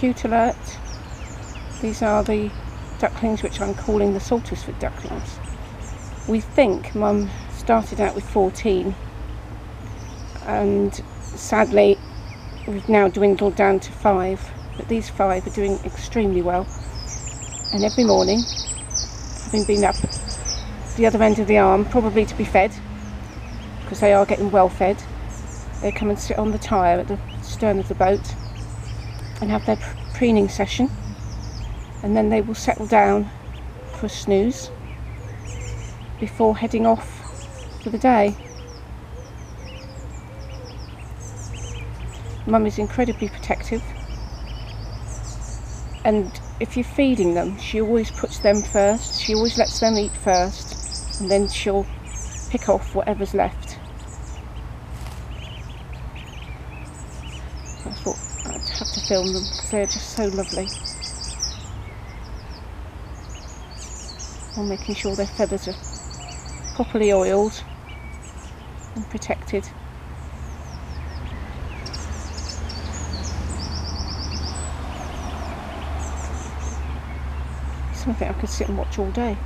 cute alert. These are the ducklings which I'm calling the Saltisford Ducklings. We think Mum started out with 14 and sadly we've now dwindled down to 5, but these 5 are doing extremely well, and every morning, having been up the other end of the arm probably to be fed, because they are getting well fed, they come and sit on the tyre at the stern of the boat and have their preening session, and then they will settle down for a snooze before heading off for the day. Mum is incredibly protective, and if you're feeding them, she always puts them first. She always lets them eat first, and then she'll pick off whatever's left. I thought I'd have to film them because they're just so lovely. I'm making sure their feathers are properly oiled and protected. Something I could sit and watch all day.